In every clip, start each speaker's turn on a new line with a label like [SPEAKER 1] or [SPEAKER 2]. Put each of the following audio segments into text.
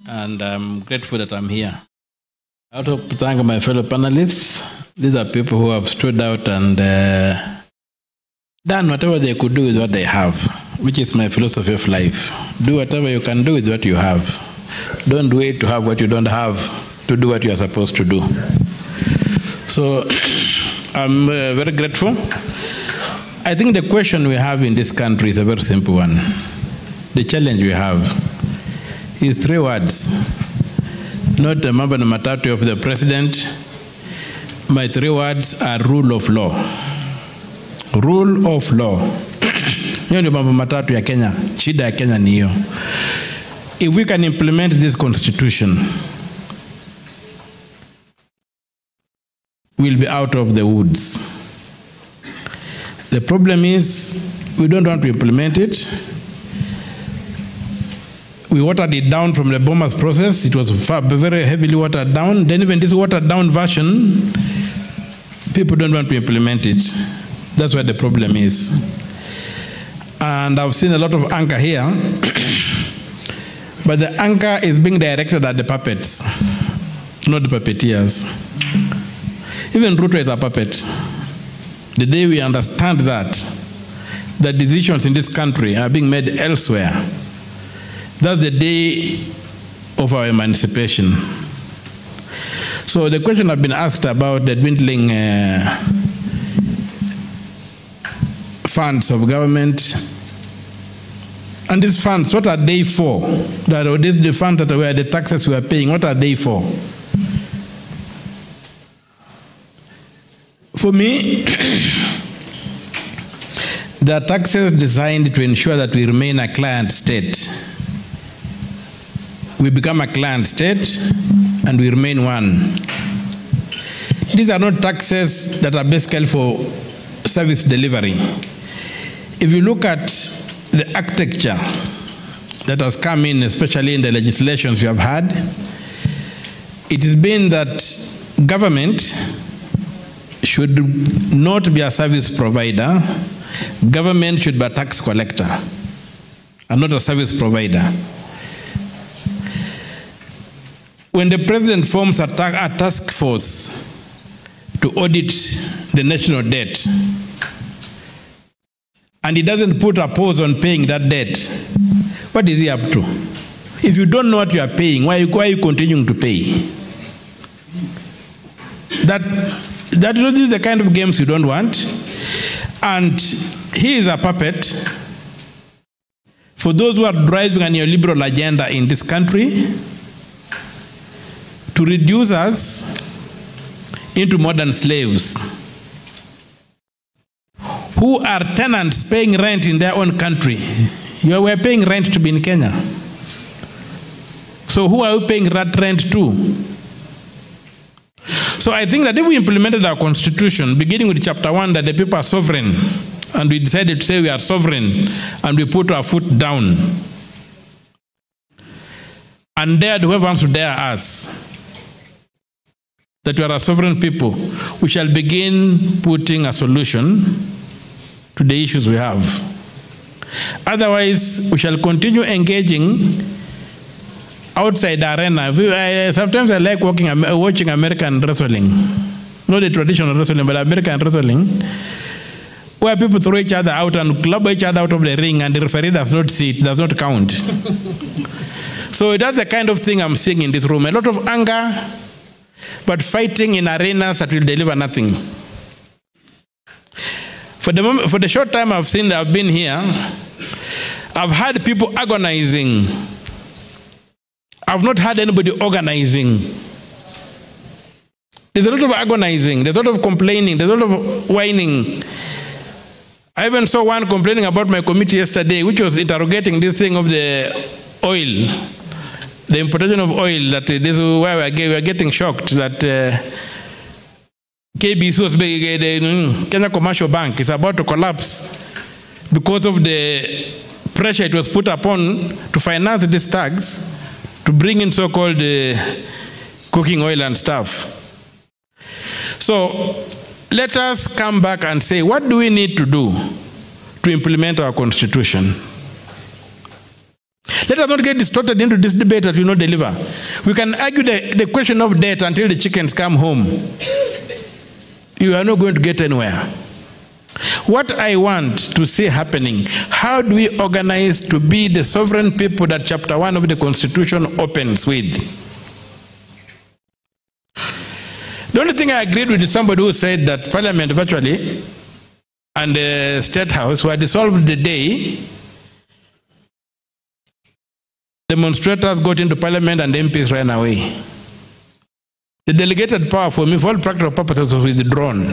[SPEAKER 1] and I'm grateful that I'm here. I also thank my fellow panelists. These are people who have stood out and done whatever they could do with what they have, which is my philosophy of life. Do whatever you can do with what you have. Don't wait to have what you don't have to do what you are supposed to do. So I'm very grateful. I think the question we have in this country is a very simple one. The challenge we have is 3 words. Not the mambo matatu of the president. My 3 words are rule of law. Rule of law. Hiyo ndio mambo matatu ya Kenya. Shida ya Kenya ni hiyo. If we can implement this constitution, we'll be out of the woods. The problem is we don't want to implement it. We watered it down from the Bomas process. It was very heavily watered down. Then even this watered down version, people don't want to implement it. That's where the problem is. And I've seen a lot of anger here. But the anger is being directed at the puppets, not the puppeteers. Even Ruto is a puppet. The day we understand that the decisions in this country are being made elsewhere, that's the day of our emancipation. So the question I've been asked about the dwindling funds of government, and these funds, what are they for? The funds that were the taxes we are paying, what are they for? For me, there are taxes designed to ensure that we remain a client state. We become a client state and we remain one. These are not taxes that are basically for service delivery. If you look at the architecture that has come in, especially in the legislations we have had, it has been that government should not be a service provider. Government should be a tax collector and not a service provider. When the president forms a task force to audit the national debt, and he doesn't put a pause on paying that debt, what is he up to? If you don't know what you are paying, why are you continuing to pay? That is the kind of games you don't want. And he is a puppet for those who are driving a neoliberal agenda in this country to reduce us into modern slaves who are tenants paying rent in their own country. You were paying rent to be in Kenya. So who are we paying that rent to? So I think that if we implemented our constitution, beginning with chapter 1, that the people are sovereign, and we decided to say we are sovereign, and we put our foot down, and dared whoever wants to dare us, that we are a sovereign people, we shall begin putting a solution to the issues we have. Otherwise, we shall continue engaging outside the arena. Sometimes I like watching American wrestling. Not the traditional wrestling, but American wrestling, where people throw each other out and club each other out of the ring, and the referee does not see it, does not count. So that's the kind of thing I'm seeing in this room. A lot of anger, but fighting in arenas that will deliver nothing. For the short time I've been here, I've had people agonizing. I've not had anybody organizing. There's a lot of agonizing, there's a lot of complaining, there's a lot of whining. I even saw one complaining about my committee yesterday, which was interrogating this thing of the oil, the importation of oil, that this is why we are getting shocked that KBC was the Kenya Commercial Bank is about to collapse because of the pressure it was put upon to finance these tags to bring in so-called cooking oil and stuff. So let us come back and say, what do we need to do to implement our constitution? Let us not get distorted into this debate that will not deliver. We can argue the question of debt until the chickens come home. You are not going to get anywhere. What I want to see happening, how do we organize to be the sovereign people that chapter 1 of the Constitution opens with? The only thing I agreed with is somebody who said that Parliament virtually and the State House were dissolved the day demonstrators got into Parliament and the MPs ran away. The delegated power for me, for all practical purposes, was withdrawn.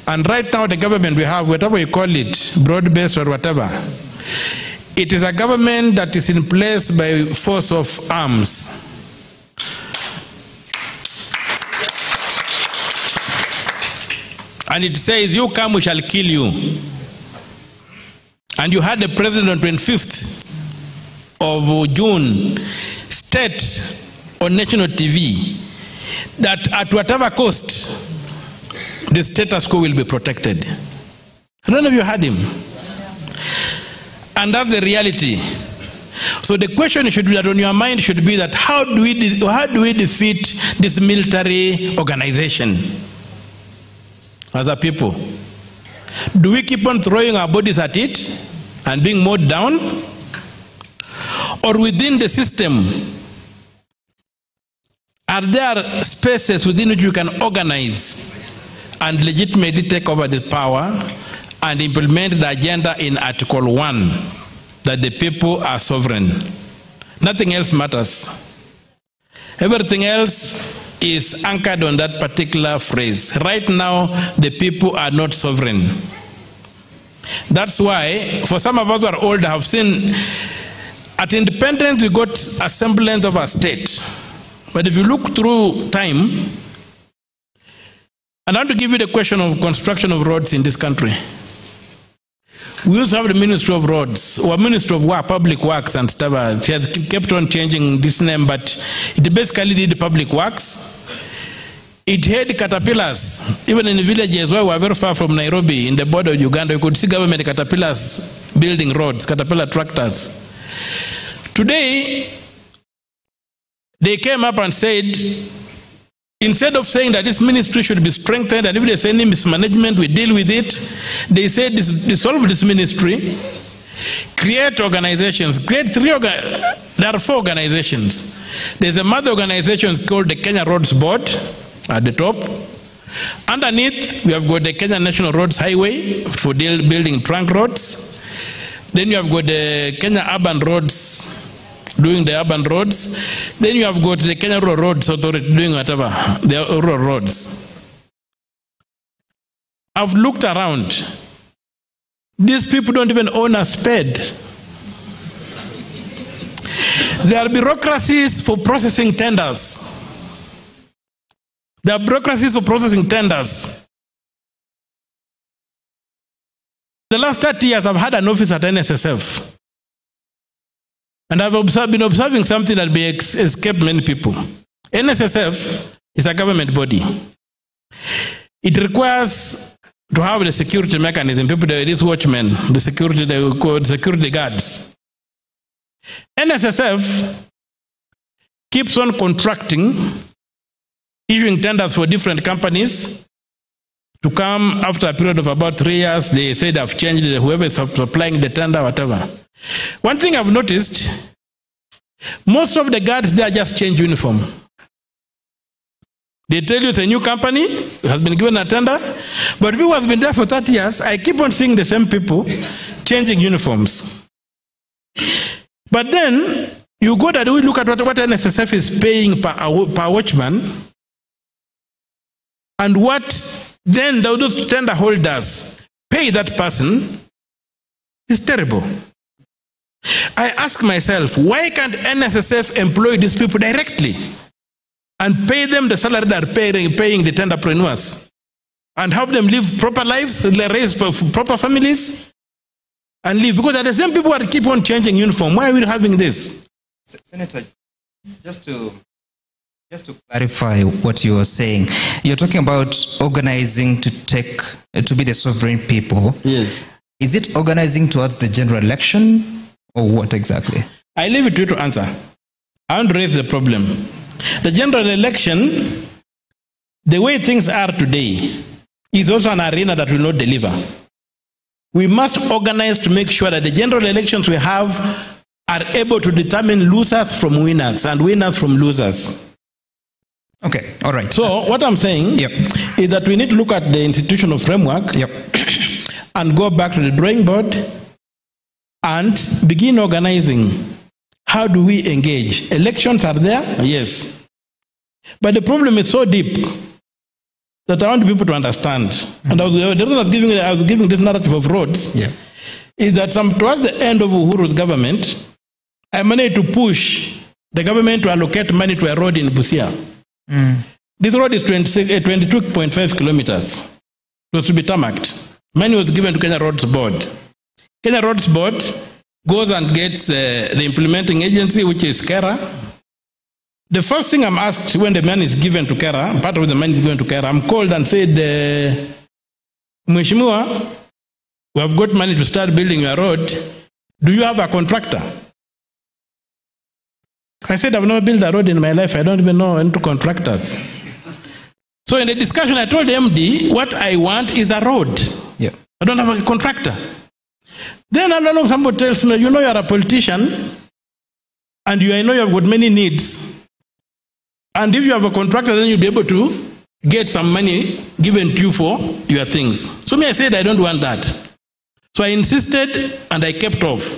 [SPEAKER 1] And right now the government we have, whatever you call it, broad-based or whatever, it is a government that is in place by force of arms. And it says, you come, we shall kill you. And you had the president on 25th of June state on national TV that at whatever cost, the status quo will be protected. I don't know if you heard him. And that's the reality. So the question should be that on your mind should be that how do we defeat this military organization as a people? Do we keep on throwing our bodies at it and being mowed down? Or within the system, are there spaces within which you can organize and legitimately take over the power and implement the agenda in Article 1, that the people are sovereign? Nothing else matters. Everything else is anchored on that particular phrase. Right now, the people are not sovereign. That's why, for some of us who are older, have seen, at independence, we got a semblance of a state. But if you look through time, and I want to give you the question of construction of roads in this country. We used to have the Ministry of Roads, or Ministry of Work, Public Works and stuff. She has kept on changing this name, but it basically did public works. It had caterpillars, even in the villages where we were very far from Nairobi, in the border of Uganda, you could see government caterpillars building roads, caterpillar tractors. Today, they came up and said, instead of saying that this ministry should be strengthened and if there's any mismanagement, we deal with it, they said dissolve this ministry, create organizations, there are 4 organizations. There's a mother organization called the Kenya Roads Board at the top. Underneath, we have got the Kenya National Roads Highway for building trunk roads. Then you have got the Kenya Urban Roads, doing the urban roads. Then you have got the Kenya Rural Roads Authority doing whatever, the rural roads. I've looked around. These people don't even own a spade. There are bureaucracies for processing tenders. There are bureaucracies for processing tenders. The last 30 years, I've had an office at NSSF. And I've been observing something that may escape many people. NSSF is a government body. It requires to have the security mechanism, people, these watchmen, the security guards. NSSF keeps on contracting, issuing tenders for different companies to come after a period of about 3 years. They say they've changed whoever is supplying the tender, whatever. One thing I've noticed, most of the guards there just change uniform. They tell you it's a new company, it has been given a tender, but people who have been there for 30 years, I keep on seeing the same people changing uniforms. But then, you go that we look at what NSSF is paying per watchman, and what then those tender holders pay that person is terrible. I ask myself, why can't NSSF employ these people directly and pay them the salary they are paying the tenderpreneurs and have them live proper lives, raise proper families and live? Because the same people that keep on changing uniform. Why are we having this?
[SPEAKER 2] Senator, just to clarify what you are saying, you're talking about organizing to be the sovereign people.
[SPEAKER 1] Yes.
[SPEAKER 2] Is it organizing towards the general election? Or what exactly?
[SPEAKER 1] I leave it to you to answer. I want to raise the problem. The general election, the way things are today, is also an arena that will not deliver. We must organize to make sure that the general elections we have are able to determine losers from winners and winners from losers.
[SPEAKER 2] Okay, all right.
[SPEAKER 1] So what I'm saying is that we need to look at the institutional framework and go back to the drawing board and begin organizing. How do we engage? Elections are there? Yes. But the problem is so deep that I want people to understand. And the reason I was giving this narrative of roads is that towards the end of Uhuru's government, I managed to push the government to allocate money to a road in Busia. This road is 22.5 kilometers. It was to be tarmacked. Money was given to Kenya Roads Board. Kenya Roads Board goes and gets the implementing agency, which is KERA. The first thing I'm asked when the money is given to KERA, part of the money is given to KERA, I'm called and said, Mheshimiwa, we have got money to start building a road. Do you have a contractor? I said, I've never built a road in my life. I don't even know into contractors. So in the discussion, I told the MD, what I want is a road. I don't have a contractor. Then I don't know, somebody tells me, you know, you're a politician, and I know you've got many needs. And if you have a contractor, then you'll be able to get some money given to you for your things. So I said, I don't want that. So I insisted, and I kept off.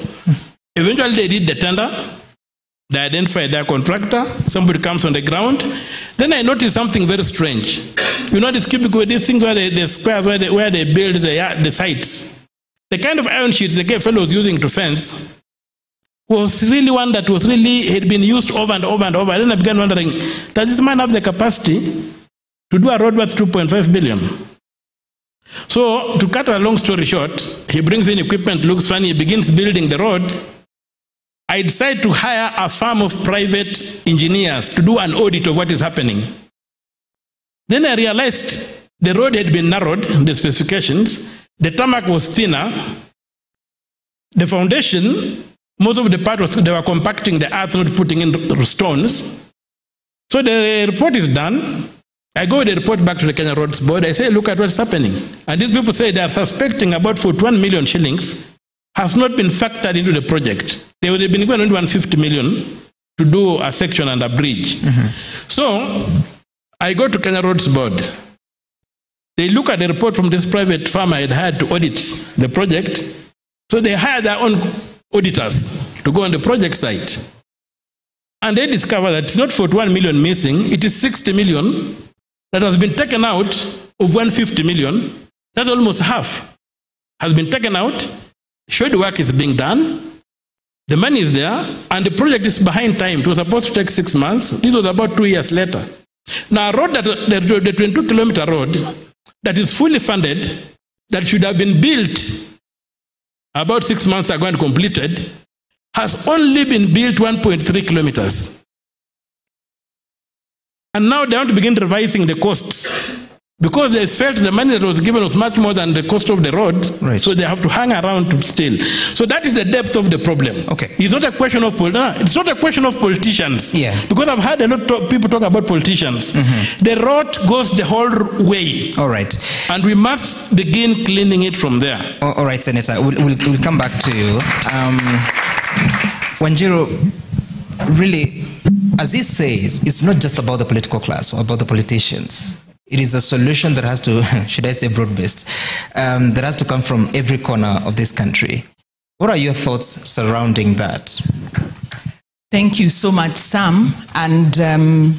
[SPEAKER 1] Eventually, they did the tender. They identified their contractor. Somebody comes on the ground. Then I noticed something very strange. You know, these cubicle, these things where the squares where they build the sites. The kind of iron sheets the fellow was using to fence was really one that was really had been used over and over and over. Then I began wondering, does this man have the capacity to do a road worth 2.5 billion? So, to cut a long story short, he brings in equipment, looks funny, he begins building the road. I decided to hire a firm of private engineers to do an audit of what is happening. Then I realized the road had been narrowed, the specifications, the tarmac was thinner, the foundation, most of the part was, they were compacting the earth, not putting in stones. So the report is done. I go with the report back to the Kenya Roads Board. I say, look at what's happening. And these people say they are suspecting about 41 million shillings has not been factored into the project. They would have been given only 150 million to do a section and a bridge. So I go to Kenya Roads Board. They look at the report from this private firm I had hired to audit the project. So they hired their own auditors to go on the project site. And they discover that it's not 41 million missing, it is 60 million that has been taken out of 150 million. That's almost half. Has been taken out. Showed work is being done. The money is there, and the project is behind time. It was supposed to take 6 months. This was about 2 years later. Now, a road the 22-kilometer road that is fully funded, that should have been built about 6 months ago and completed, has only been built 1.3 kilometers. And now they want to begin revising the costs because they felt the money that was given was much more than the cost of the road. Right. So they have to hang around to still. So that is the depth of the problem. Okay. It's not a question of it's not a question of politicians. Yeah. Because I've heard a lot of people talk about politicians. The road goes the whole way. All right. And we must begin cleaning it from there.
[SPEAKER 2] All right, Senator. We'll come back to you. Wanjiru, really, as he says, it's not just about the political class or about the politicians. It is a solution that has to, should I say broad-based, that has to come from every corner of this country. What are your thoughts surrounding that?
[SPEAKER 3] Thank you so much, Sam. And